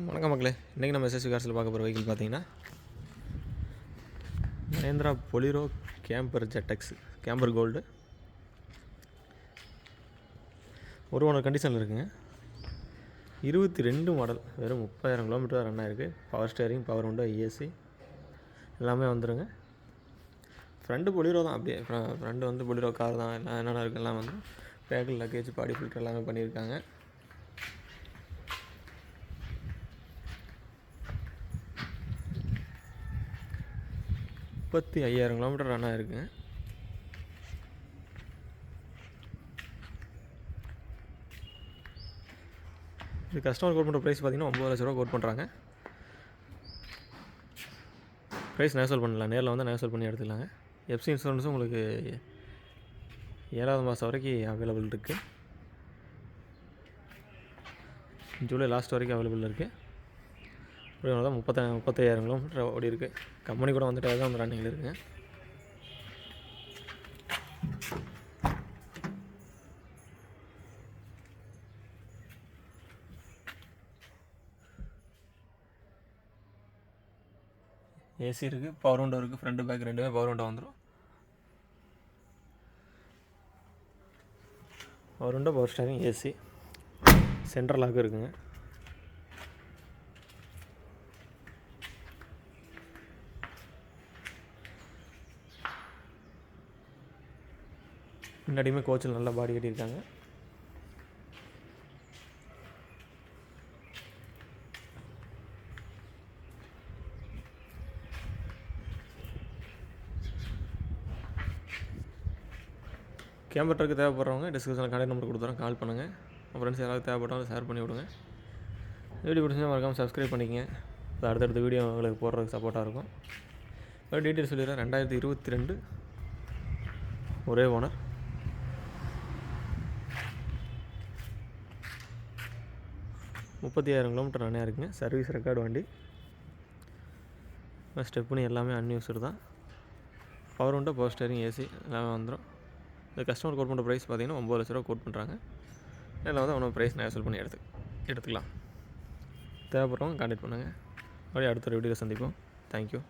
வணக்கம் மக்களே. இன்றைக்கி நம்ம எஸ்எஸ்வி கார்ஸில் பார்க்க போகிற வெஹிக்கிள் பார்த்தீங்கன்னா Mahindra Bolero camber ஜெட்டெக்ஸ் camber gold. ஒரு ஓனர் கண்டிஷனில் இருக்குங்க. 22 மாடல், வெறும் 30,000 கிலோமீட்டர் ரன் ஆகிருக்கு. Power steering, power window, AC எல்லாமே வந்துடுங்க. ஃப்ரண்ட்டு பொலிரோ தான், அப்படியே ஃப்ரண்ட்டு வந்து பொலிரோ கார் தான். எல்லாம் என்னென்ன இருக்குது எல்லாம் வந்து பேக்கில் லக்கேஜ், பாடி ஃபில்டர் எல்லாமே பண்ணியிருக்காங்க. முப்பத்தி 5000 கிலோமீட்டர் ரன் ஆகிருக்குங்க. இது கஸ்டமர் கோட் பண்ணுற ப்ரைஸ் பார்த்தீங்கன்னா 9 லட்ச ரூபா கோட் பண்ணுறாங்க. ப்ரைஸ் நேசல் பண்ணலாம், நேரில் வந்து நேசல் பண்ணி எடுத்துக்கலாங்க. எஃப்சி இன்சூரன்ஸும் உங்களுக்கு 7வது மாதம் வரைக்கும் அவைலபிள் இருக்குது. ஜூலை லாஸ்ட் வரைக்கும் அவைலபிள் இருக்குது. இப்படி தான் 35,000 கிலோமீட்டர் ஓடி இருக்குது. கம்பெனி கூட வந்துட்டு தான் அந்த ரன்னிங்கில் இருக்குங்க. ஏசி இருக்குது, பவர் விண்டோ இருக்குது. ஃப்ரண்ட் பேக் ரெண்டுமே பவர் விண்டோ வந்துடும். Power window, power steering, AC, central lock இருக்குங்க. முன்னாடியுமே கோச்சில் நல்லா பாடி கட்டியிருக்காங்க. கேம்பர் ட்ரக்கு தேவைப்படுறவங்க டிஸ்கிரிப்ஷனில் கான்டாக்ட் நம்பர் கொடுத்துறோம், கால் பண்ணுங்கள். உங்கள் ஃப்ரெண்ட்ஸ் யாராவது தேவைப்பட்டாலும் ஷேர் பண்ணி விடுங்க. வீடியோ பிடிச்சா மறக்காமல் சப்ஸ்கிரைப் பண்ணிக்கங்க. அடுத்தடுத்த வீடியோ உங்களுக்கு போடுறதுக்கு சப்போர்ட்டாக இருக்கும். இப்போ டீட்டெயில்ஸ் சொல்லிடுறேன். 2022 ஒரே ஓனர். $30,000 கிலோமீட்டர் ரன் ஆகிருக்குங்க. சர்வீஸ் ரெக்கார்டு வண்டி. ஸ்டெப்னி எல்லாமே அன்யூஸ்டு தான். Power window, power steering, AC எல்லாமே வந்துடும். இந்த கஸ்டமர் கோட் பண்ணுற ப்ரைஸ் பார்த்தீங்கன்னா 9 லட்ச ரூபா கோட் பண்ணுறாங்க. இதில் வந்து அவனை ப்ரைஸ் நேசல் பண்ணி எடுத்துக்கலாம். தேவைப்படுறவங்க கான்டாக்ட் பண்ணுங்கள். அப்படியே அடுத்த ஒரு வீடியோ சந்திப்போம். தேங்க்யூ.